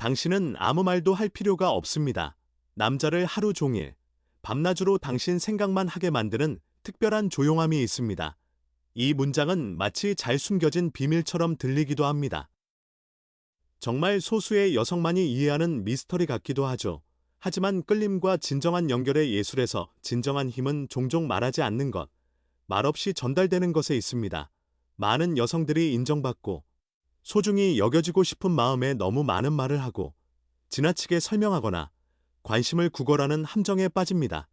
당신은 아무 말도 할 필요가 없습니다. 남자를 하루 종일, 밤낮으로 당신 생각만 하게 만드는 특별한 조용함이 있습니다. 이 문장은 마치 잘 숨겨진 비밀처럼 들리기도 합니다. 정말 소수의 여성만이 이해하는 미스터리 같기도 하죠. 하지만 끌림과 진정한 연결의 예술에서 진정한 힘은 종종 말하지 않는 것, 말없이 전달되는 것에 있습니다. 많은 여성들이 인정받고 소중히 여겨지고 싶은 마음에 너무 많은 말을 하고 지나치게 설명하거나 관심을 구걸하는 함정에 빠집니다.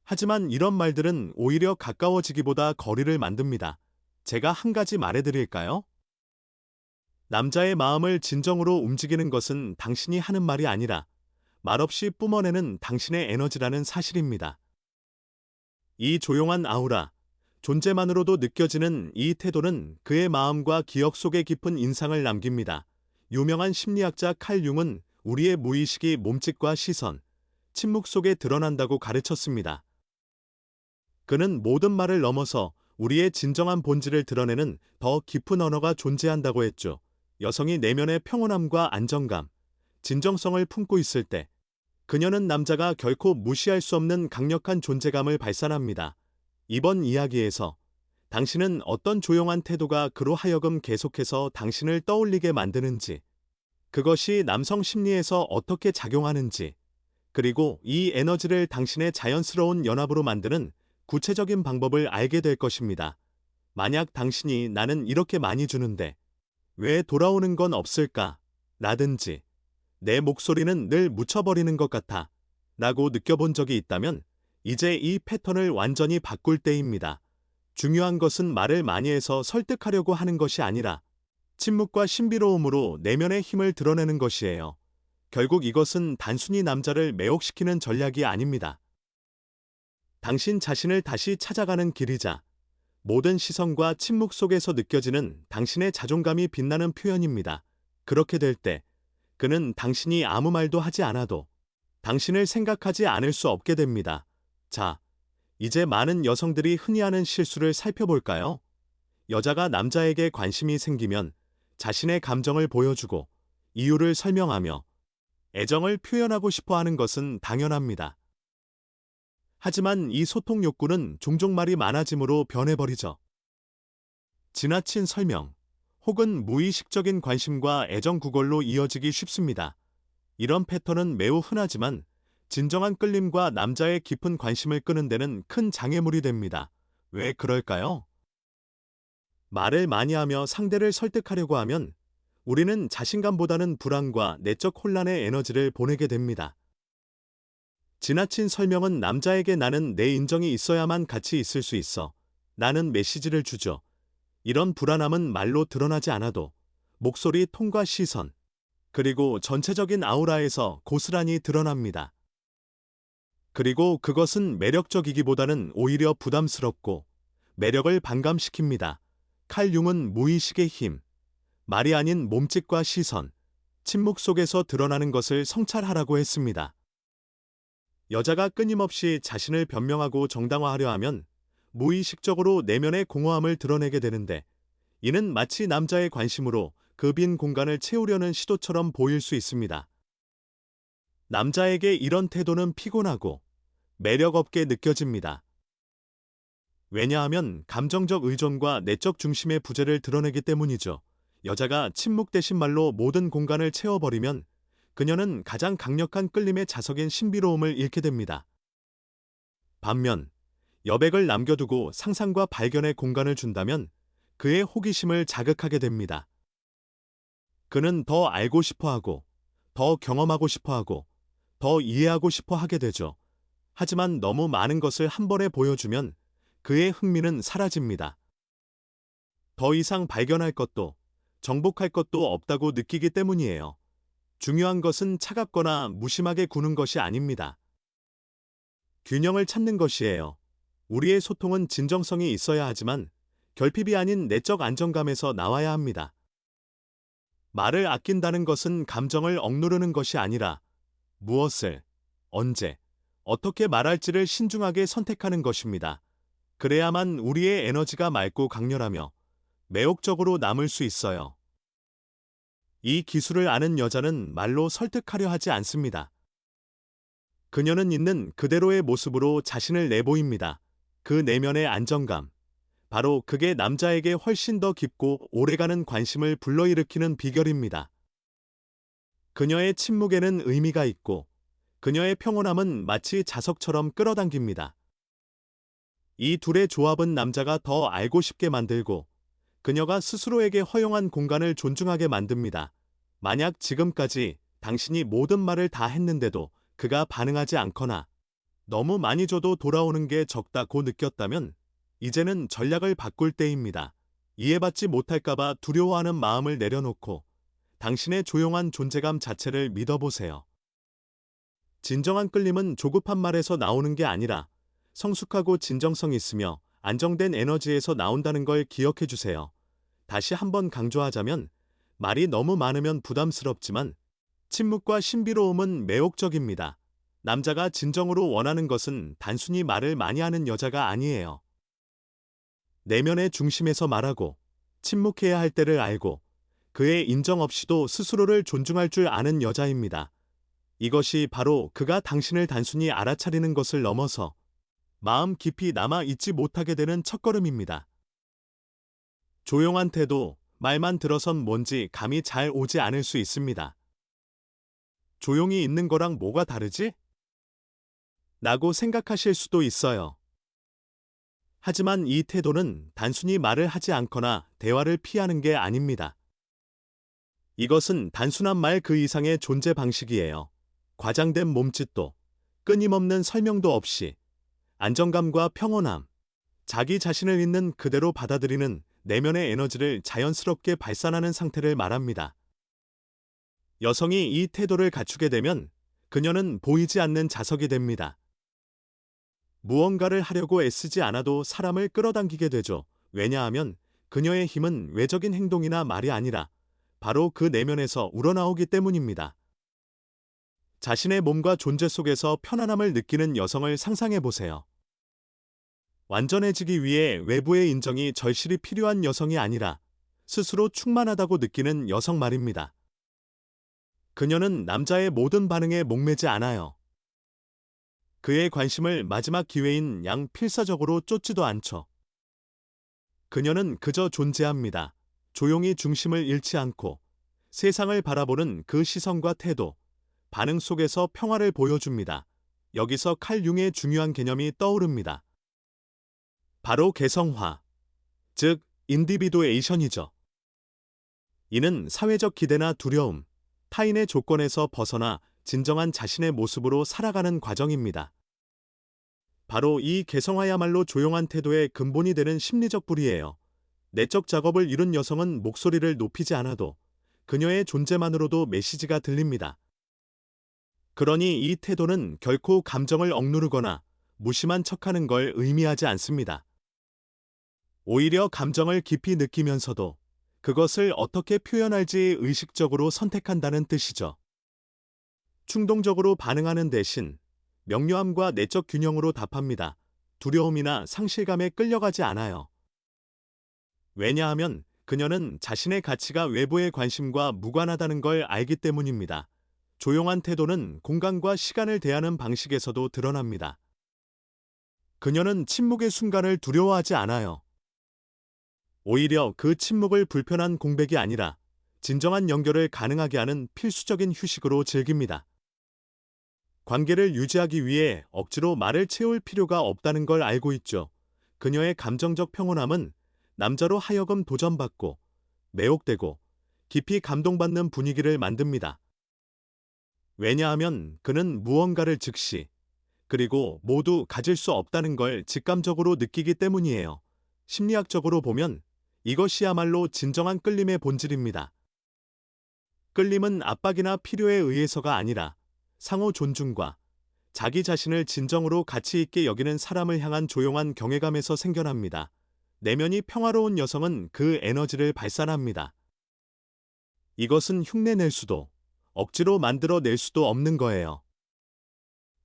하지만 이런 말들은 오히려 가까워지기보다 거리를 만듭니다. 제가 한 가지 말해드릴까요? 남자의 마음을 진정으로 움직이는 것은 당신이 하는 말이 아니라 말없이 뿜어내는 당신의 에너지라는 사실입니다. 이 조용한 아우라, 존재만으로도 느껴지는 이 태도는 그의 마음과 기억 속에 깊은 인상을 남깁니다. 유명한 심리학자 칼 융은 우리의 무의식이 몸짓과 시선, 침묵 속에 드러난다고 가르쳤습니다. 그는 모든 말을 넘어서 우리의 진정한 본질을 드러내는 더 깊은 언어가 존재한다고 했죠. 여성이 내면의 평온함과 안정감, 진정성을 품고 있을 때 그녀는 남자가 결코 무시할 수 없는 강력한 존재감을 발산합니다. 이번 이야기에서 당신은 어떤 조용한 태도가 그로 하여금 계속해서 당신을 떠올리게 만드는지, 그것이 남성 심리에서 어떻게 작용하는지, 그리고 이 에너지를 당신의 자연스러운 연합으로 만드는 구체적인 방법을 알게 될 것입니다. 만약 당신이 나는 이렇게 많이 주는데 왜 돌아오는 건 없을까? 라든지 내 목소리는 늘 묻혀버리는 것 같아 라고 느껴본 적이 있다면 이제 이 패턴을 완전히 바꿀 때입니다. 중요한 것은 말을 많이 해서 설득하려고 하는 것이 아니라 침묵과 신비로움으로 내면의 힘을 드러내는 것이에요. 결국 이것은 단순히 남자를 매혹시키는 전략이 아닙니다. 당신 자신을 다시 찾아가는 길이자 모든 시선과 침묵 속에서 느껴지는 당신의 자존감이 빛나는 표현입니다. 그렇게 될 때 그는 당신이 아무 말도 하지 않아도 당신을 생각하지 않을 수 없게 됩니다. 자, 이제 많은 여성들이 흔히 하는 실수를 살펴볼까요? 여자가 남자에게 관심이 생기면 자신의 감정을 보여주고 이유를 설명하며 애정을 표현하고 싶어 하는 것은 당연합니다. 하지만 이 소통 욕구는 종종 말이 많아짐으로 변해버리죠. 지나친 설명, 혹은 무의식적인 관심과 애정 구걸로 이어지기 쉽습니다. 이런 패턴은 매우 흔하지만 진정한 끌림과 남자의 깊은 관심을 끄는 데는 큰 장애물이 됩니다. 왜 그럴까요? 말을 많이 하며 상대를 설득하려고 하면 우리는 자신감보다는 불안과 내적 혼란의 에너지를 보내게 됩니다. 지나친 설명은 남자에게 나는 내 인정이 있어야만 가치 있을 수 있어 라는 메시지를 주죠. 이런 불안함은 말로 드러나지 않아도 목소리, 톤과 시선, 그리고 전체적인 아우라에서 고스란히 드러납니다. 그리고 그것은 매력적이기보다는 오히려 부담스럽고 매력을 반감시킵니다. 칼 융은 무의식의 힘, 말이 아닌 몸짓과 시선, 침묵 속에서 드러나는 것을 성찰하라고 했습니다. 여자가 끊임없이 자신을 변명하고 정당화하려 하면 무의식적으로 내면의 공허함을 드러내게 되는데 이는 마치 남자의 관심으로 그 빈 공간을 채우려는 시도처럼 보일 수 있습니다. 남자에게 이런 태도는 피곤하고 매력 없게 느껴집니다. 왜냐하면 감정적 의존과 내적 중심의 부재를 드러내기 때문이죠. 여자가 침묵 대신 말로 모든 공간을 채워버리면 그녀는 가장 강력한 끌림의 자석인 신비로움을 잃게 됩니다. 반면 여백을 남겨두고 상상과 발견의 공간을 준다면 그의 호기심을 자극하게 됩니다. 그는 더 알고 싶어하고, 더 경험하고 싶어하고, 더 이해하고 싶어 하게 되죠. 하지만 너무 많은 것을 한 번에 보여주면 그의 흥미는 사라집니다. 더 이상 발견할 것도, 정복할 것도 없다고 느끼기 때문이에요. 중요한 것은 차갑거나 무심하게 구는 것이 아닙니다. 균형을 찾는 것이에요. 우리의 소통은 진정성이 있어야 하지만 결핍이 아닌 내적 안정감에서 나와야 합니다. 말을 아낀다는 것은 감정을 억누르는 것이 아니라 무엇을, 언제, 어떻게 말할지를 신중하게 선택하는 것입니다. 그래야만 우리의 에너지가 맑고 강렬하며 매혹적으로 남을 수 있어요. 이 기술을 아는 여자는 말로 설득하려 하지 않습니다. 그녀는 있는 그대로의 모습으로 자신을 내보입니다. 그 내면의 안정감. 바로 그게 남자에게 훨씬 더 깊고 오래가는 관심을 불러일으키는 비결입니다. 그녀의 침묵에는 의미가 있고 그녀의 평온함은 마치 자석처럼 끌어당깁니다. 이 둘의 조합은 남자가 더 알고 싶게 만들고 그녀가 스스로에게 허용한 공간을 존중하게 만듭니다. 만약 지금까지 당신이 모든 말을 다 했는데도 그가 반응하지 않거나 너무 많이 줘도 돌아오는 게 적다고 느꼈다면 이제는 전략을 바꿀 때입니다. 이해받지 못할까봐 두려워하는 마음을 내려놓고 당신의 조용한 존재감 자체를 믿어보세요. 진정한 끌림은 조급한 말에서 나오는 게 아니라 성숙하고 진정성 있으며 안정된 에너지에서 나온다는 걸 기억해 주세요. 다시 한번 강조하자면 말이 너무 많으면 부담스럽지만 침묵과 신비로움은 매혹적입니다. 남자가 진정으로 원하는 것은 단순히 말을 많이 하는 여자가 아니에요. 내면의 중심에서 말하고 침묵해야 할 때를 알고 그의 인정 없이도 스스로를 존중할 줄 아는 여자입니다. 이것이 바로 그가 당신을 단순히 알아차리는 것을 넘어서 마음 깊이 남아 있지 못하게 되는 첫걸음입니다. 조용한 태도, 말만 들어선 뭔지 감이 잘 오지 않을 수 있습니다. 조용히 있는 거랑 뭐가 다르지? 라고 생각하실 수도 있어요. 하지만 이 태도는 단순히 말을 하지 않거나 대화를 피하는 게 아닙니다. 이것은 단순한 말 그 이상의 존재 방식이에요. 과장된 몸짓도, 끊임없는 설명도 없이 안정감과 평온함, 자기 자신을 있는 그대로 받아들이는 내면의 에너지를 자연스럽게 발산하는 상태를 말합니다. 여성이 이 태도를 갖추게 되면 그녀는 보이지 않는 자석이 됩니다. 무언가를 하려고 애쓰지 않아도 사람을 끌어당기게 되죠. 왜냐하면 그녀의 힘은 외적인 행동이나 말이 아니라 바로 그 내면에서 우러나오기 때문입니다. 자신의 몸과 존재 속에서 편안함을 느끼는 여성을 상상해 보세요. 완전해지기 위해 외부의 인정이 절실히 필요한 여성이 아니라 스스로 충만하다고 느끼는 여성 말입니다. 그녀는 남자의 모든 반응에 목매지 않아요. 그의 관심을 마지막 기회인 양 필사적으로 쫓지도 않죠. 그녀는 그저 존재합니다. 조용히 중심을 잃지 않고 세상을 바라보는 그 시선과 태도, 반응 속에서 평화를 보여줍니다. 여기서 칼 융의 중요한 개념이 떠오릅니다. 바로 개성화, 즉 인디비두에이션이죠. 이는 사회적 기대나 두려움, 타인의 조건에서 벗어나 진정한 자신의 모습으로 살아가는 과정입니다. 바로 이 개성화야말로 조용한 태도의 근본이 되는 심리적 뿌리예요. 내적 작업을 이룬 여성은 목소리를 높이지 않아도 그녀의 존재만으로도 메시지가 들립니다. 그러니 이 태도는 결코 감정을 억누르거나 무심한 척하는 걸 의미하지 않습니다. 오히려 감정을 깊이 느끼면서도 그것을 어떻게 표현할지 의식적으로 선택한다는 뜻이죠. 충동적으로 반응하는 대신 명료함과 내적 균형으로 답합니다. 두려움이나 상실감에 끌려가지 않아요. 왜냐하면 그녀는 자신의 가치가 외부의 관심과 무관하다는 걸 알기 때문입니다. 조용한 태도는 공간과 시간을 대하는 방식에서도 드러납니다. 그녀는 침묵의 순간을 두려워하지 않아요. 오히려 그 침묵을 불편한 공백이 아니라 진정한 연결을 가능하게 하는 필수적인 휴식으로 즐깁니다. 관계를 유지하기 위해 억지로 말을 채울 필요가 없다는 걸 알고 있죠. 그녀의 감정적 평온함은 남자로 하여금 도전받고 매혹되고 깊이 감동받는 분위기를 만듭니다. 왜냐하면 그는 무언가를 즉시 그리고 모두 가질 수 없다는 걸 직감적으로 느끼기 때문이에요. 심리학적으로 보면 이것이야말로 진정한 끌림의 본질입니다. 끌림은 압박이나 필요에 의해서가 아니라 상호 존중과 자기 자신을 진정으로 가치 있게 여기는 사람을 향한 조용한 경외감에서 생겨납니다. 내면이 평화로운 여성은 그 에너지를 발산합니다. 이것은 흉내낼 수도 억지로 만들어낼 수도 없는 거예요.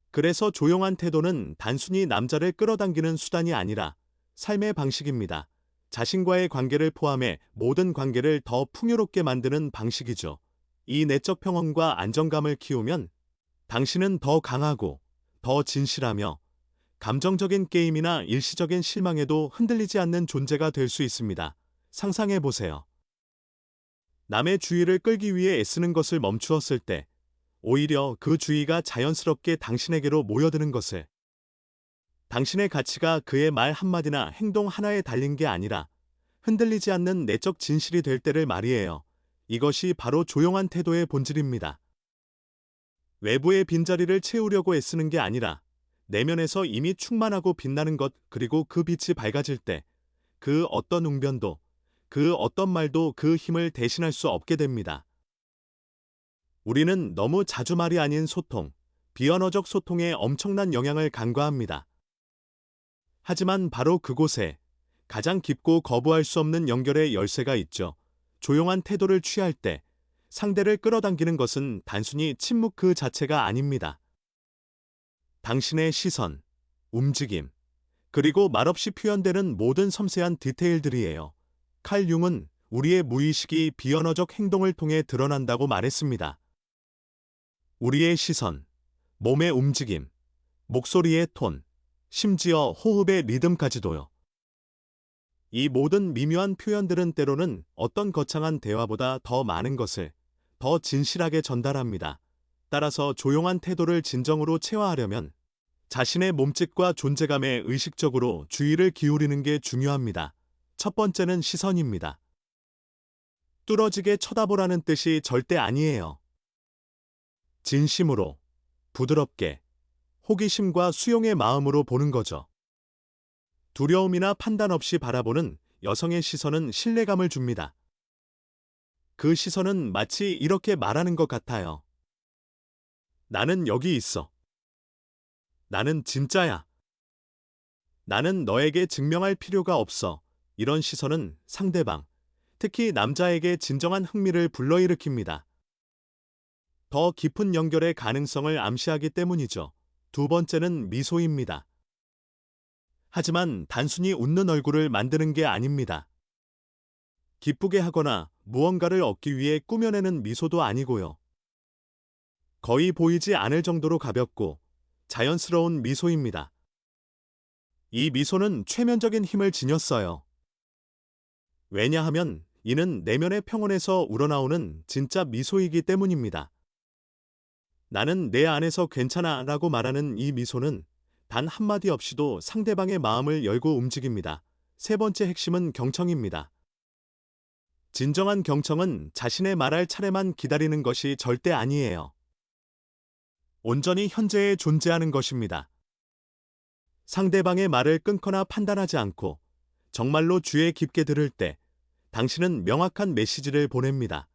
그래서 조용한 태도는 단순히 남자를 끌어당기는 수단이 아니라 삶의 방식입니다. 자신과의 관계를 포함해 모든 관계를 더 풍요롭게 만드는 방식이죠. 이 내적 평온과 안정감을 키우면 당신은 더 강하고 더 진실하며 감정적인 게임이나 일시적인 실망에도 흔들리지 않는 존재가 될 수 있습니다. 상상해 보세요. 남의 주의를 끌기 위해 애쓰는 것을 멈추었을 때 오히려 그 주의가 자연스럽게 당신에게로 모여드는 것을, 당신의 가치가 그의 말 한마디나 행동 하나에 달린 게 아니라 흔들리지 않는 내적 진실이 될 때를 말이에요. 이것이 바로 조용한 태도의 본질입니다. 외부의 빈자리를 채우려고 애쓰는 게 아니라 내면에서 이미 충만하고 빛나는 것, 그리고 그 빛이 밝아질 때 그 어떤 웅변도, 그 어떤 말도 그 힘을 대신할 수 없게 됩니다. 우리는 너무 자주 말이 아닌 소통, 비언어적 소통에 엄청난 영향을 간과합니다. 하지만 바로 그곳에 가장 깊고 거부할 수 없는 연결의 열쇠가 있죠. 조용한 태도를 취할 때 상대를 끌어당기는 것은 단순히 침묵 그 자체가 아닙니다. 당신의 시선, 움직임, 그리고 말없이 표현되는 모든 섬세한 디테일들이에요. 칼 융은 우리의 무의식이 비언어적 행동을 통해 드러난다고 말했습니다. 우리의 시선, 몸의 움직임, 목소리의 톤, 심지어 호흡의 리듬까지도요. 이 모든 미묘한 표현들은 때로는 어떤 거창한 대화보다 더 많은 것을 더 진실하게 전달합니다. 따라서 조용한 태도를 진정으로 체화하려면 자신의 몸짓과 존재감에 의식적으로 주의를 기울이는 게 중요합니다. 첫 번째는 시선입니다. 뚫어지게 쳐다보라는 뜻이 절대 아니에요. 진심으로, 부드럽게, 호기심과 수용의 마음으로 보는 거죠. 두려움이나 판단 없이 바라보는 여성의 시선은 신뢰감을 줍니다. 그 시선은 마치 이렇게 말하는 것 같아요. 나는 여기 있어. 나는 진짜야. 나는 너에게 증명할 필요가 없어. 이런 시선은 상대방, 특히 남자에게 진정한 흥미를 불러일으킵니다. 더 깊은 연결의 가능성을 암시하기 때문이죠. 두 번째는 미소입니다. 하지만 단순히 웃는 얼굴을 만드는 게 아닙니다. 기쁘게 하거나 무언가를 얻기 위해 꾸며내는 미소도 아니고요. 거의 보이지 않을 정도로 가볍고 자연스러운 미소입니다. 이 미소는 최면적인 힘을 지녔어요. 왜냐하면 이는 내면의 평온에서 우러나오는 진짜 미소이기 때문입니다. 나는 내 안에서 괜찮아 라고 말하는 이 미소는 단 한마디 없이도 상대방의 마음을 열고 움직입니다. 세 번째 핵심은 경청입니다. 진정한 경청은 자신의 말할 차례만 기다리는 것이 절대 아니에요. 온전히 현재에 존재하는 것입니다. 상대방의 말을 끊거나 판단하지 않고 정말로 주의 깊게 들을 때 당신은 명확한 메시지를 보냅니다.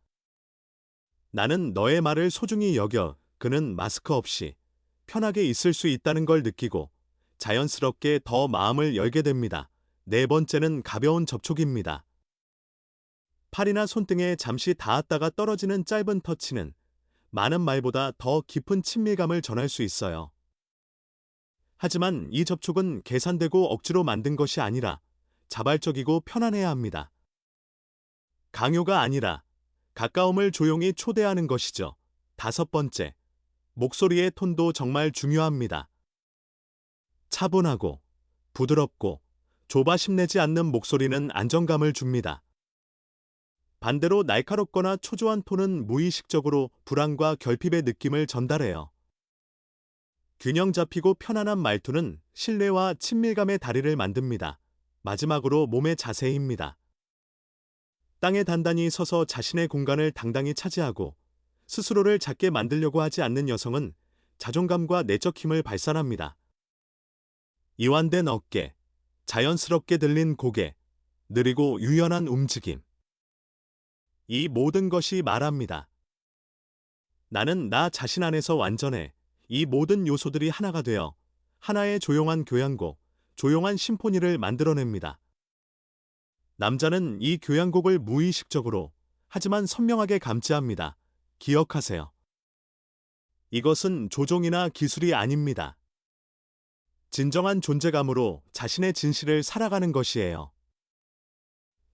나는 너의 말을 소중히 여겨. 그는 마스크 없이 편하게 있을 수 있다는 걸 느끼고 자연스럽게 더 마음을 열게 됩니다. 네 번째는 가벼운 접촉입니다. 팔이나 손등에 잠시 닿았다가 떨어지는 짧은 터치는 많은 말보다 더 깊은 친밀감을 전할 수 있어요. 하지만 이 접촉은 계산되고 억지로 만든 것이 아니라 자발적이고 편안해야 합니다. 강요가 아니라 가까움을 조용히 초대하는 것이죠. 다섯 번째, 목소리의 톤도 정말 중요합니다. 차분하고 부드럽고 조바심 내지 않는 목소리는 안정감을 줍니다. 반대로 날카롭거나 초조한 톤은 무의식적으로 불안과 결핍의 느낌을 전달해요. 균형 잡히고 편안한 말투는 신뢰와 친밀감의 다리를 만듭니다. 마지막으로 몸의 자세입니다. 땅에 단단히 서서 자신의 공간을 당당히 차지하고 스스로를 작게 만들려고 하지 않는 여성은 자존감과 내적 힘을 발산합니다. 이완된 어깨, 자연스럽게 들린 고개, 느리고 유연한 움직임. 이 모든 것이 말합니다. 나는 나 자신 안에서 완전해. 이 모든 요소들이 하나가 되어 하나의 조용한 교향곡, 조용한 심포니를 만들어냅니다. 남자는 이 교향곡을 무의식적으로 하지만 선명하게 감지합니다. 기억하세요. 이것은 조종이나 기술이 아닙니다. 진정한 존재감으로 자신의 진실을 살아가는 것이에요.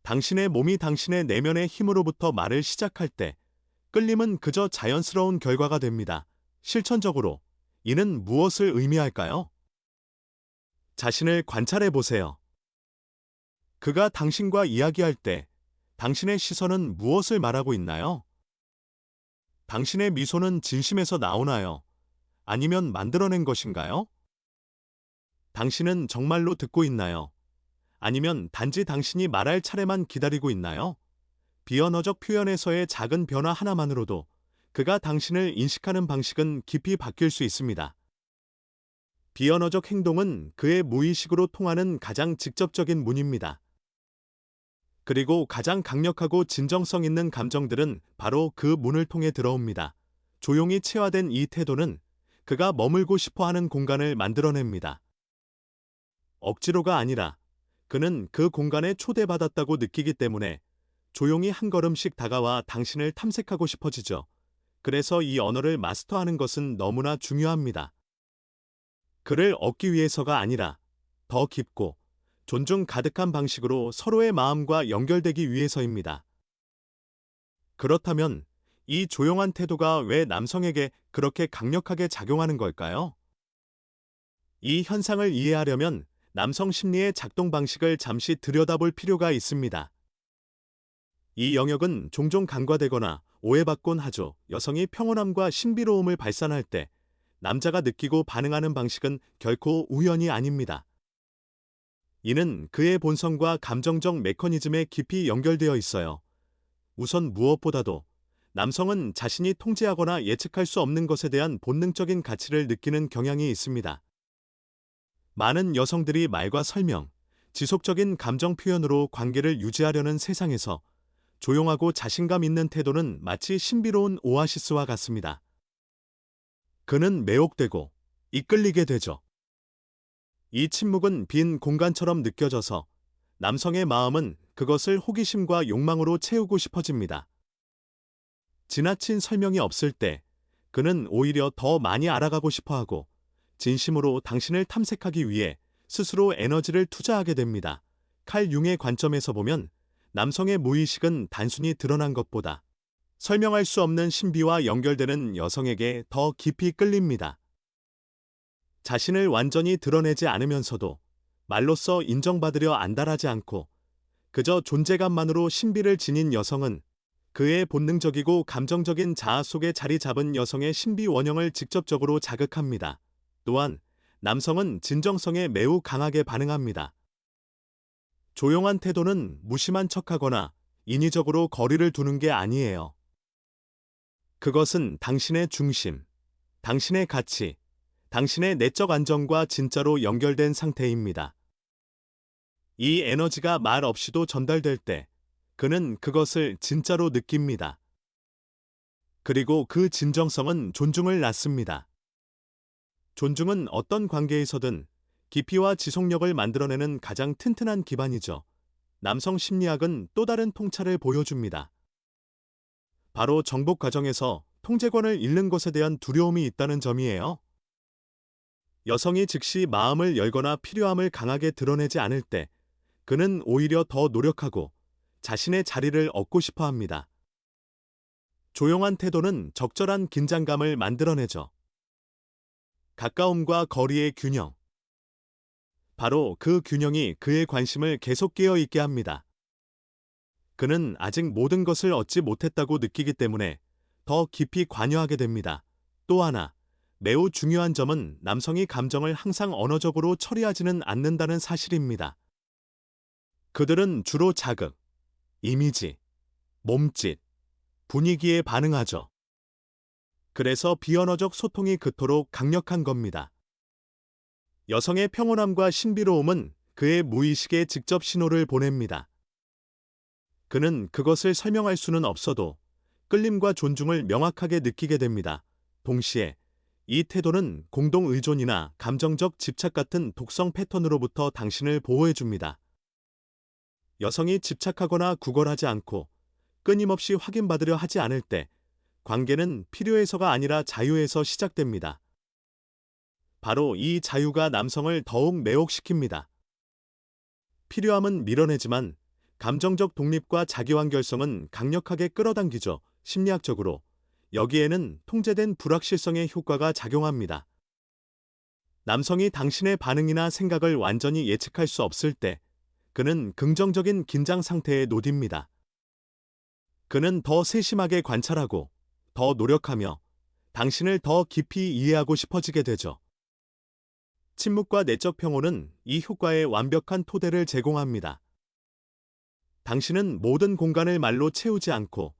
당신의 몸이 당신의 내면의 힘으로부터 말을 시작할 때 끌림은 그저 자연스러운 결과가 됩니다. 실천적으로 이는 무엇을 의미할까요? 자신을 관찰해 보세요. 그가 당신과 이야기할 때 당신의 시선은 무엇을 말하고 있나요? 당신의 미소는 진심에서 나오나요? 아니면 만들어낸 것인가요? 당신은 정말로 듣고 있나요? 아니면 단지 당신이 말할 차례만 기다리고 있나요? 비언어적 표현에서의 작은 변화 하나만으로도 그가 당신을 인식하는 방식은 깊이 바뀔 수 있습니다. 비언어적 행동은 그의 무의식으로 통하는 가장 직접적인 문입니다. 그리고 가장 강력하고 진정성 있는 감정들은 바로 그 문을 통해 들어옵니다. 조용히 체화된 이 태도는 그가 머물고 싶어 하는 공간을 만들어냅니다. 억지로가 아니라 그는 그 공간에 초대받았다고 느끼기 때문에 조용히 한 걸음씩 다가와 당신을 탐색하고 싶어지죠. 그래서 이 언어를 마스터하는 것은 너무나 중요합니다. 그를 얻기 위해서가 아니라 더 깊고 존중 가득한 방식으로 서로의 마음과 연결되기 위해서입니다. 그렇다면 이 조용한 태도가 왜 남성에게 그렇게 강력하게 작용하는 걸까요? 이 현상을 이해하려면 남성 심리의 작동 방식을 잠시 들여다볼 필요가 있습니다. 이 영역은 종종 간과되거나 오해받곤 하죠. 여성이 평온함과 신비로움을 발산할 때 남자가 느끼고 반응하는 방식은 결코 우연이 아닙니다. 이는 그의 본성과 감정적 메커니즘에 깊이 연결되어 있어요. 우선 무엇보다도 남성은 자신이 통제하거나 예측할 수 없는 것에 대한 본능적인 가치를 느끼는 경향이 있습니다. 많은 여성들이 말과 설명, 지속적인 감정 표현으로 관계를 유지하려는 세상에서 조용하고 자신감 있는 태도는 마치 신비로운 오아시스와 같습니다. 그는 매혹되고 이끌리게 되죠. 이 침묵은 빈 공간처럼 느껴져서 남성의 마음은 그것을 호기심과 욕망으로 채우고 싶어집니다. 지나친 설명이 없을 때 그는 오히려 더 많이 알아가고 싶어하고 진심으로 당신을 탐색하기 위해 스스로 에너지를 투자하게 됩니다. 칼 융의 관점에서 보면 남성의 무의식은 단순히 드러난 것보다 설명할 수 없는 신비와 연결되는 여성에게 더 깊이 끌립니다. 자신을 완전히 드러내지 않으면서도 말로써 인정받으려 안달하지 않고 그저 존재감만으로 신비를 지닌 여성은 그의 본능적이고 감정적인 자아 속에 자리 잡은 여성의 신비 원형을 직접적으로 자극합니다. 또한 남성은 진정성에 매우 강하게 반응합니다. 조용한 태도는 무심한 척하거나 인위적으로 거리를 두는 게 아니에요. 그것은 당신의 중심, 당신의 가치, 당신의 내적 안정과 진짜로 연결된 상태입니다. 이 에너지가 말 없이도 전달될 때 그는 그것을 진짜로 느낍니다. 그리고 그 진정성은 존중을 낳습니다. 존중은 어떤 관계에서든 깊이와 지속력을 만들어내는 가장 튼튼한 기반이죠. 남성 심리학은 또 다른 통찰을 보여줍니다. 바로 정복 과정에서 통제권을 잃는 것에 대한 두려움이 있다는 점이에요. 여성이 즉시 마음을 열거나 필요함을 강하게 드러내지 않을 때 그는 오히려 더 노력하고 자신의 자리를 얻고 싶어 합니다. 조용한 태도는 적절한 긴장감을 만들어내죠. 가까움과 거리의 균형. 바로 그 균형이 그의 관심을 계속 깨어있게 합니다. 그는 아직 모든 것을 얻지 못했다고 느끼기 때문에 더 깊이 관여하게 됩니다. 또 하나, 매우 중요한 점은 남성이 감정을 항상 언어적으로 처리하지는 않는다는 사실입니다. 그들은 주로 자극, 이미지, 몸짓, 분위기에 반응하죠. 그래서 비언어적 소통이 그토록 강력한 겁니다. 여성의 평온함과 신비로움은 그의 무의식에 직접 신호를 보냅니다. 그는 그것을 설명할 수는 없어도 끌림과 존중을 명확하게 느끼게 됩니다. 동시에 이 태도는 공동 의존이나 감정적 집착 같은 독성 패턴으로부터 당신을 보호해줍니다. 여성이 집착하거나 구걸하지 않고 끊임없이 확인받으려 하지 않을 때 관계는 필요해서가 아니라 자유에서 시작됩니다. 바로 이 자유가 남성을 더욱 매혹시킵니다. 필요함은 밀어내지만 감정적 독립과 자기완결성은 강력하게 끌어당기죠. 심리학적으로 여기에는 통제된 불확실성의 효과가 작용합니다. 남성이 당신의 반응이나 생각을 완전히 예측할 수 없을 때 그는 긍정적인 긴장 상태에 놓입니다. 그는 더 세심하게 관찰하고 더 노력하며 당신을 더 깊이 이해하고 싶어지게 되죠. 침묵과 내적 평온은 이 효과의 완벽한 토대를 제공합니다. 당신은 모든 공간을 말로 채우지 않고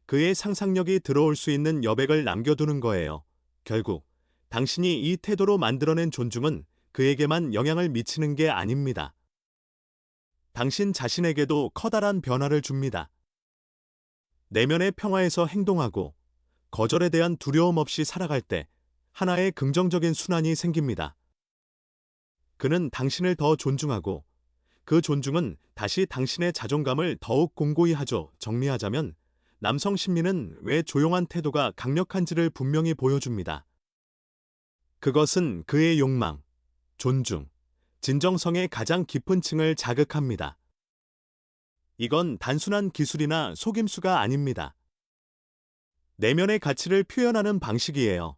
그의 상상력이 들어올 수 있는 여백을 남겨두는 거예요. 결국 당신이 이 태도로 만들어낸 존중은 그에게만 영향을 미치는 게 아닙니다. 당신 자신에게도 커다란 변화를 줍니다. 내면의 평화에서 행동하고 거절에 대한 두려움 없이 살아갈 때 하나의 긍정적인 순환이 생깁니다. 그는 당신을 더 존중하고 그 존중은 다시 당신의 자존감을 더욱 공고히 하죠. 정리하자면 남성 심리는 왜 조용한 태도가 강력한지를 분명히 보여줍니다. 그것은 그의 욕망, 존중, 진정성의 가장 깊은 층을 자극합니다. 이건 단순한 기술이나 속임수가 아닙니다. 내면의 가치를 표현하는 방식이에요.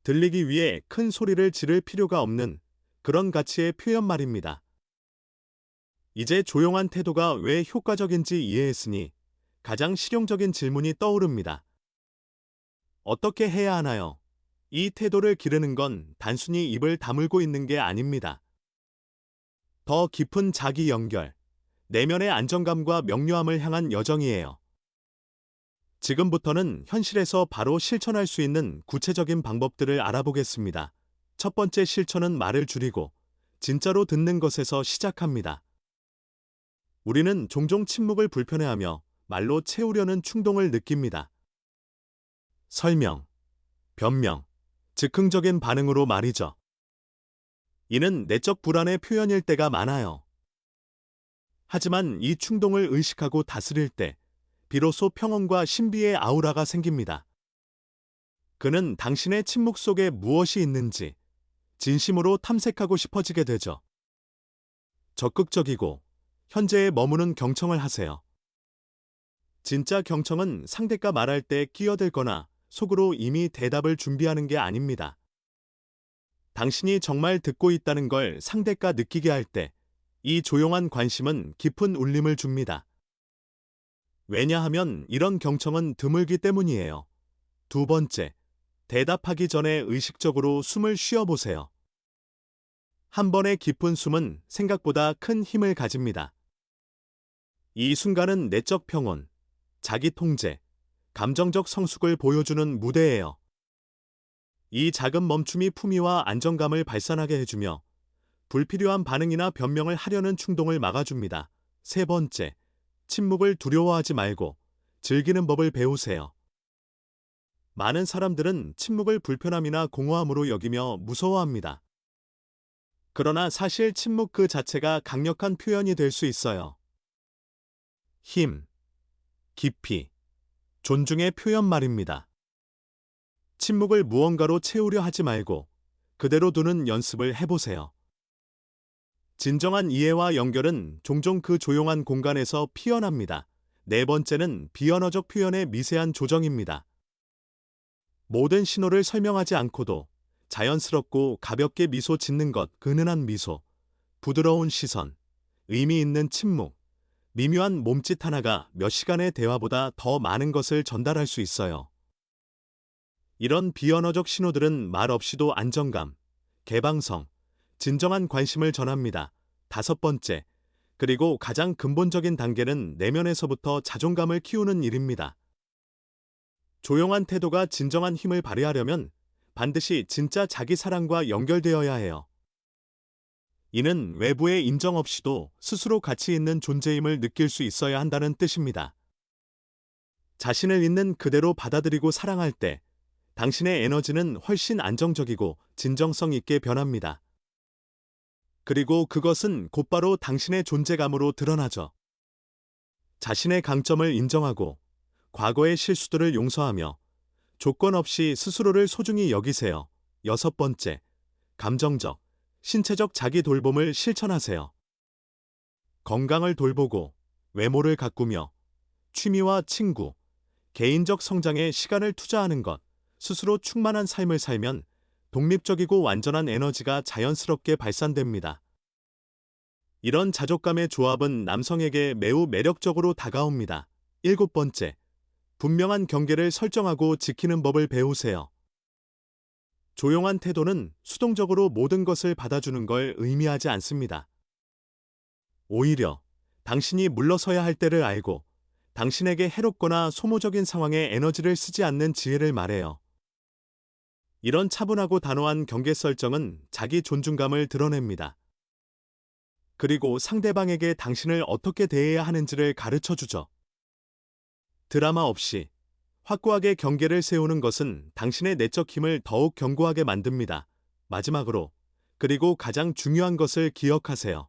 들리기 위해 큰 소리를 지를 필요가 없는 그런 가치의 표현 말입니다. 이제 조용한 태도가 왜 효과적인지 이해했으니 가장 실용적인 질문이 떠오릅니다. 어떻게 해야 하나요? 이 태도를 기르는 건 단순히 입을 다물고 있는 게 아닙니다. 더 깊은 자기 연결, 내면의 안정감과 명료함을 향한 여정이에요. 지금부터는 현실에서 바로 실천할 수 있는 구체적인 방법들을 알아보겠습니다. 첫 번째 실천은 말을 줄이고 진짜로 듣는 것에서 시작합니다. 우리는 종종 침묵을 불편해하며 말로 채우려는 충동을 느낍니다. 설명, 변명, 즉흥적인 반응으로 말이죠. 이는 내적 불안의 표현일 때가 많아요. 하지만 이 충동을 의식하고 다스릴 때 비로소 평온과 신비의 아우라가 생깁니다. 그는 당신의 침묵 속에 무엇이 있는지 진심으로 탐색하고 싶어지게 되죠. 적극적이고 현재에 머무는 경청을 하세요. 진짜 경청은 상대가 말할 때 끼어들거나 속으로 이미 대답을 준비하는 게 아닙니다. 당신이 정말 듣고 있다는 걸 상대가 느끼게 할 때 이 조용한 관심은 깊은 울림을 줍니다. 왜냐하면 이런 경청은 드물기 때문이에요. 두 번째, 대답하기 전에 의식적으로 숨을 쉬어보세요. 한 번의 깊은 숨은 생각보다 큰 힘을 가집니다. 이 순간은 내적 평온, 자기 통제, 감정적 성숙을 보여주는 무대예요. 이 작은 멈춤이 품위와 안정감을 발산하게 해주며 불필요한 반응이나 변명을 하려는 충동을 막아줍니다. 세 번째, 침묵을 두려워하지 말고 즐기는 법을 배우세요. 많은 사람들은 침묵을 불편함이나 공허함으로 여기며 무서워합니다. 그러나 사실 침묵 그 자체가 강력한 표현이 될 수 있어요. 힘, 깊이, 존중의 표현 말입니다. 침묵을 무언가로 채우려 하지 말고 그대로 두는 연습을 해보세요. 진정한 이해와 연결은 종종 그 조용한 공간에서 피어납니다. 네 번째는 비언어적 표현의 미세한 조정입니다. 모든 신호를 설명하지 않고도 자연스럽고 가볍게 미소 짓는 것, 은은한 미소, 부드러운 시선, 의미 있는 침묵, 미묘한 몸짓 하나가 몇 시간의 대화보다 더 많은 것을 전달할 수 있어요. 이런 비언어적 신호들은 말 없이도 안정감, 개방성, 진정한 관심을 전합니다. 다섯 번째, 그리고 가장 근본적인 단계는 내면에서부터 자존감을 키우는 일입니다. 조용한 태도가 진정한 힘을 발휘하려면 반드시 진짜 자기 사랑과 연결되어야 해요. 이는 외부의 인정 없이도 스스로 가치 있는 존재임을 느낄 수 있어야 한다는 뜻입니다. 자신을 있는 그대로 받아들이고 사랑할 때 당신의 에너지는 훨씬 안정적이고 진정성 있게 변합니다. 그리고 그것은 곧바로 당신의 존재감으로 드러나죠. 자신의 강점을 인정하고 과거의 실수들을 용서하며 조건 없이 스스로를 소중히 여기세요. 여섯 번째, 감정적, 신체적 자기 돌봄을 실천하세요. 건강을 돌보고 외모를 가꾸며 취미와 친구, 개인적 성장에 시간을 투자하는 것, 스스로 충만한 삶을 살면 독립적이고 완전한 에너지가 자연스럽게 발산됩니다. 이런 자족감의 조합은 남성에게 매우 매력적으로 다가옵니다. 7번째, 분명한 경계를 설정하고 지키는 법을 배우세요. 조용한 태도는 수동적으로 모든 것을 받아주는 걸 의미하지 않습니다. 오히려 당신이 물러서야 할 때를 알고 당신에게 해롭거나 소모적인 상황에 에너지를 쓰지 않는 지혜를 말해요. 이런 차분하고 단호한 경계 설정은 자기 존중감을 드러냅니다. 그리고 상대방에게 당신을 어떻게 대해야 하는지를 가르쳐 주죠. 드라마 없이 확고하게 경계를 세우는 것은 당신의 내적 힘을 더욱 견고하게 만듭니다. 마지막으로, 그리고 가장 중요한 것을 기억하세요.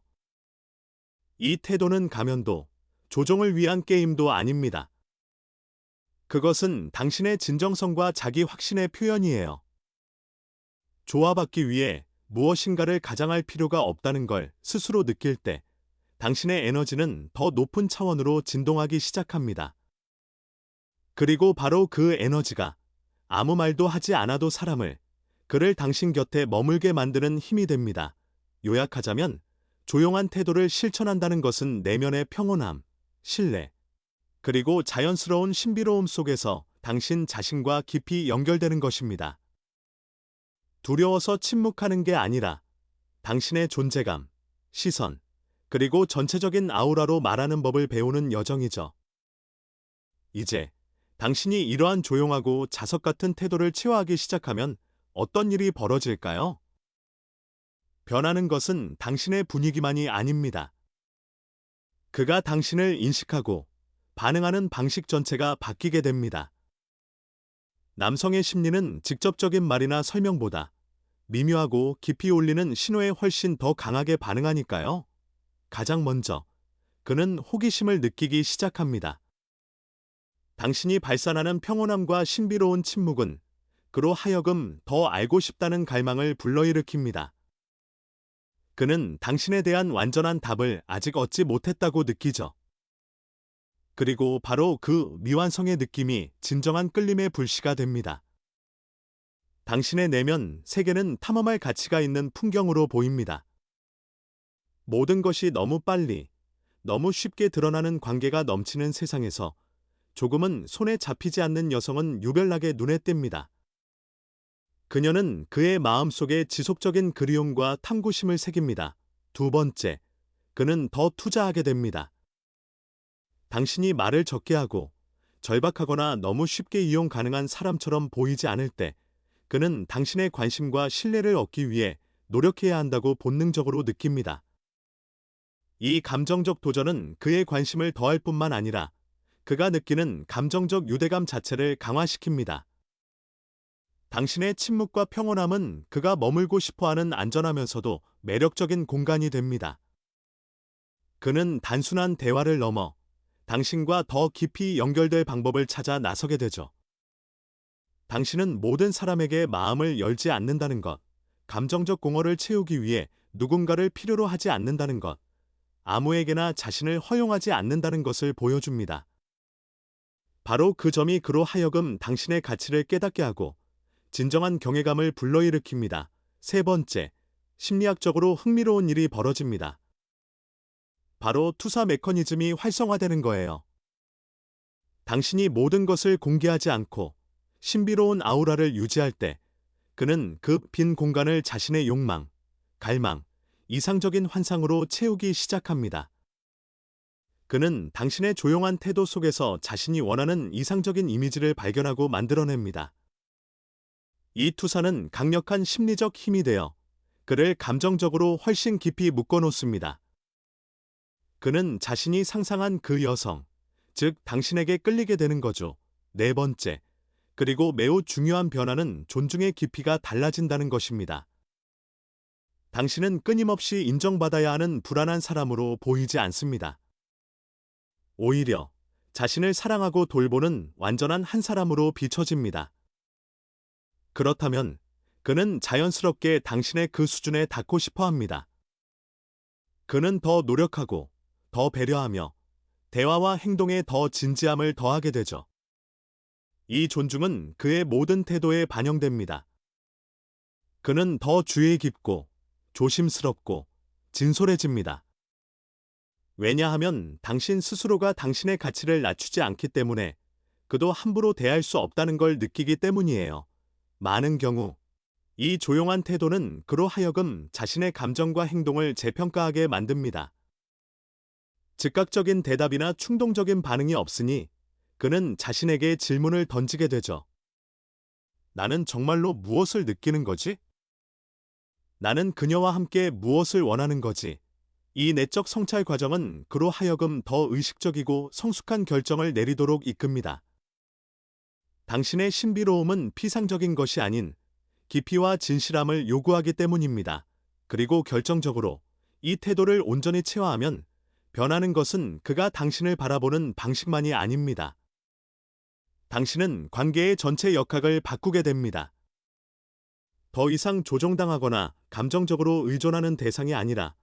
이 태도는 가면도, 조종을 위한 게임도 아닙니다. 그것은 당신의 진정성과 자기 확신의 표현이에요. 조화받기 위해 무엇인가를 가장할 필요가 없다는 걸 스스로 느낄 때, 당신의 에너지는 더 높은 차원으로 진동하기 시작합니다. 그리고 바로 그 에너지가 아무 말도 하지 않아도 그를 당신 곁에 머물게 만드는 힘이 됩니다. 요약하자면, 조용한 태도를 실천한다는 것은 내면의 평온함, 신뢰, 그리고 자연스러운 신비로움 속에서 당신 자신과 깊이 연결되는 것입니다. 두려워서 침묵하는 게 아니라 당신의 존재감, 시선, 그리고 전체적인 아우라로 말하는 법을 배우는 여정이죠. 이제 당신이 이러한 조용하고 자석 같은 태도를 체화하기 시작하면 어떤 일이 벌어질까요? 변하는 것은 당신의 분위기만이 아닙니다. 그가 당신을 인식하고 반응하는 방식 전체가 바뀌게 됩니다. 남성의 심리는 직접적인 말이나 설명보다 미묘하고 깊이 울리는 신호에 훨씬 더 강하게 반응하니까요. 가장 먼저, 그는 호기심을 느끼기 시작합니다. 당신이 발산하는 평온함과 신비로운 침묵은 그로 하여금 더 알고 싶다는 갈망을 불러일으킵니다. 그는 당신에 대한 완전한 답을 아직 얻지 못했다고 느끼죠. 그리고 바로 그 미완성의 느낌이 진정한 끌림의 불씨가 됩니다. 당신의 내면 세계는 탐험할 가치가 있는 풍경으로 보입니다. 모든 것이 너무 빨리, 너무 쉽게 드러나는 관계가 넘치는 세상에서 조금은 손에 잡히지 않는 여성은 유별나게 눈에 띕니다. 그녀는 그의 마음속에 지속적인 그리움과 탐구심을 새깁니다. 두 번째, 그는 더 투자하게 됩니다. 당신이 말을 적게 하고 절박하거나 너무 쉽게 이용 가능한 사람처럼 보이지 않을 때, 그는 당신의 관심과 신뢰를 얻기 위해 노력해야 한다고 본능적으로 느낍니다. 이 감정적 도전은 그의 관심을 더할 뿐만 아니라 그가 느끼는 감정적 유대감 자체를 강화시킵니다. 당신의 침묵과 평온함은 그가 머물고 싶어하는 안전하면서도 매력적인 공간이 됩니다. 그는 단순한 대화를 넘어 당신과 더 깊이 연결될 방법을 찾아 나서게 되죠. 당신은 모든 사람에게 마음을 열지 않는다는 것, 감정적 공허를 채우기 위해 누군가를 필요로 하지 않는다는 것, 아무에게나 자신을 허용하지 않는다는 것을 보여줍니다. 바로 그 점이 그로 하여금 당신의 가치를 깨닫게 하고 진정한 경외감을 불러일으킵니다. 세 번째, 심리학적으로 흥미로운 일이 벌어집니다. 바로 투사 메커니즘이 활성화되는 거예요. 당신이 모든 것을 공개하지 않고 신비로운 아우라를 유지할 때, 그는 그 빈 공간을 자신의 욕망, 갈망, 이상적인 환상으로 채우기 시작합니다. 그는 당신의 조용한 태도 속에서 자신이 원하는 이상적인 이미지를 발견하고 만들어냅니다. 이 투사는 강력한 심리적 힘이 되어 그를 감정적으로 훨씬 깊이 묶어놓습니다. 그는 자신이 상상한 그 여성, 즉 당신에게 끌리게 되는 거죠. 네 번째, 그리고 매우 중요한 변화는 존중의 깊이가 달라진다는 것입니다. 당신은 끊임없이 인정받아야 하는 불안한 사람으로 보이지 않습니다. 오히려 자신을 사랑하고 돌보는 완전한 한 사람으로 비춰집니다. 그렇다면 그는 자연스럽게 당신의 그 수준에 닿고 싶어 합니다. 그는 더 노력하고 더 배려하며 대화와 행동에 더 진지함을 더하게 되죠. 이 존중은 그의 모든 태도에 반영됩니다. 그는 더 주의 깊고 조심스럽고 진솔해집니다. 왜냐하면 당신 스스로가 당신의 가치를 낮추지 않기 때문에 그도 함부로 대할 수 없다는 걸 느끼기 때문이에요. 많은 경우 이 조용한 태도는 그로 하여금 자신의 감정과 행동을 재평가하게 만듭니다. 즉각적인 대답이나 충동적인 반응이 없으니 그는 자신에게 질문을 던지게 되죠. 나는 정말로 무엇을 느끼는 거지? 나는 그녀와 함께 무엇을 원하는 거지? 이 내적 성찰 과정은 그로 하여금 더 의식적이고 성숙한 결정을 내리도록 이끕니다. 당신의 신비로움은 피상적인 것이 아닌 깊이와 진실함을 요구하기 때문입니다. 그리고 결정적으로 이 태도를 온전히 체화하면 변하는 것은 그가 당신을 바라보는 방식만이 아닙니다. 당신은 관계의 전체 역학을 바꾸게 됩니다. 더 이상 조종당하거나 감정적으로 의존하는 대상이 아니라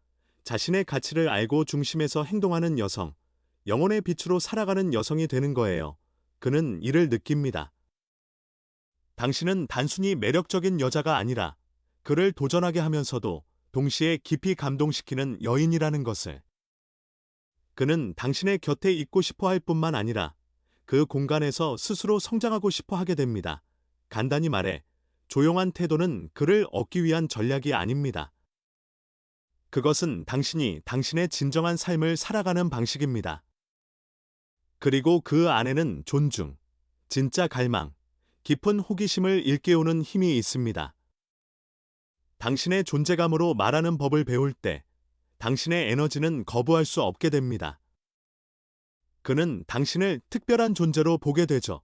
자신의 가치를 알고 중심에서 행동하는 여성, 영혼의 빛으로 살아가는 여성이 되는 거예요. 그는 이를 느낍니다. 당신은 단순히 매력적인 여자가 아니라 그를 도전하게 하면서도 동시에 깊이 감동시키는 여인이라는 것을. 그는 당신의 곁에 있고 싶어 할 뿐만 아니라 그 공간에서 스스로 성장하고 싶어 하게 됩니다. 간단히 말해, 조용한 태도는 그를 얻기 위한 전략이 아닙니다. 그것은 당신이 당신의 진정한 삶을 살아가는 방식입니다. 그리고 그 안에는 존중, 진짜 갈망, 깊은 호기심을 일깨우는 힘이 있습니다. 당신의 존재감으로 말하는 법을 배울 때 당신의 에너지는 거부할 수 없게 됩니다. 그는 당신을 특별한 존재로 보게 되죠.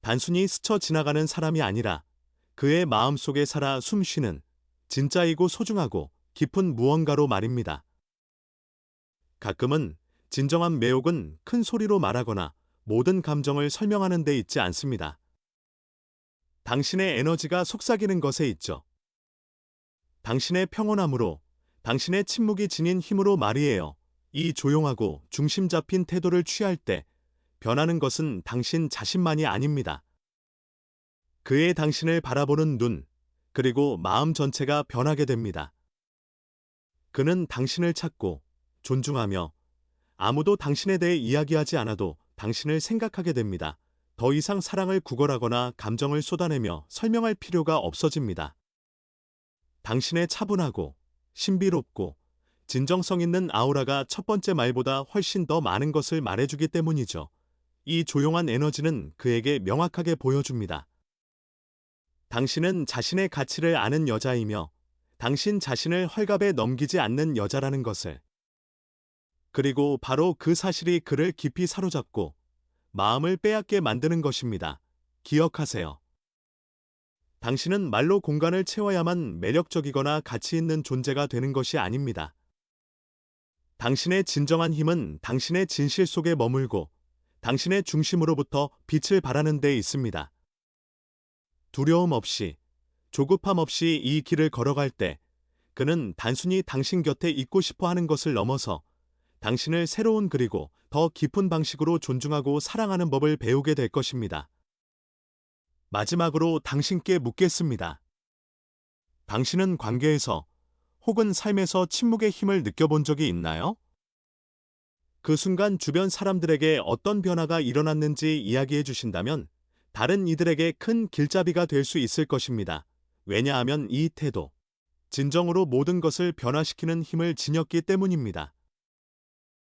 단순히 스쳐 지나가는 사람이 아니라 그의 마음속에 살아 숨쉬는 진짜이고 소중하고 깊은 무언가로 말입니다. 가끔은 진정한 매혹은 큰 소리로 말하거나 모든 감정을 설명하는 데 있지 않습니다. 당신의 에너지가 속삭이는 것에 있죠. 당신의 평온함으로, 당신의 침묵이 지닌 힘으로 말이에요. 이 조용하고 중심 잡힌 태도를 취할 때 변하는 것은 당신 자신만이 아닙니다. 그의 당신을 바라보는 눈, 그리고 마음 전체가 변하게 됩니다. 그는 당신을 찾고 존중하며 아무도 당신에 대해 이야기하지 않아도 당신을 생각하게 됩니다. 더 이상 사랑을 구걸하거나 감정을 쏟아내며 설명할 필요가 없어집니다. 당신의 차분하고 신비롭고 진정성 있는 아우라가 첫 번째 말보다 훨씬 더 많은 것을 말해주기 때문이죠. 이 조용한 에너지는 그에게 명확하게 보여줍니다. 당신은 자신의 가치를 아는 여자이며 당신 자신을 헐갑에 넘기지 않는 여자라는 것을. 그리고 바로 그 사실이 그를 깊이 사로잡고 마음을 빼앗게 만드는 것입니다. 기억하세요. 당신은 말로 공간을 채워야만 매력적이거나 가치 있는 존재가 되는 것이 아닙니다. 당신의 진정한 힘은 당신의 진실 속에 머물고 당신의 중심으로부터 빛을 발하는 데 있습니다. 두려움 없이, 조급함 없이 이 길을 걸어갈 때 그는 단순히 당신 곁에 있고 싶어 하는 것을 넘어서 당신을 새로운 그리고 더 깊은 방식으로 존중하고 사랑하는 법을 배우게 될 것입니다. 마지막으로 당신께 묻겠습니다. 당신은 관계에서 혹은 삶에서 침묵의 힘을 느껴본 적이 있나요? 그 순간 주변 사람들에게 어떤 변화가 일어났는지 이야기해 주신다면 다른 이들에게 큰 길잡이가 될 수 있을 것입니다. 왜냐하면 이 태도, 진정으로 모든 것을 변화시키는 힘을 지녔기 때문입니다.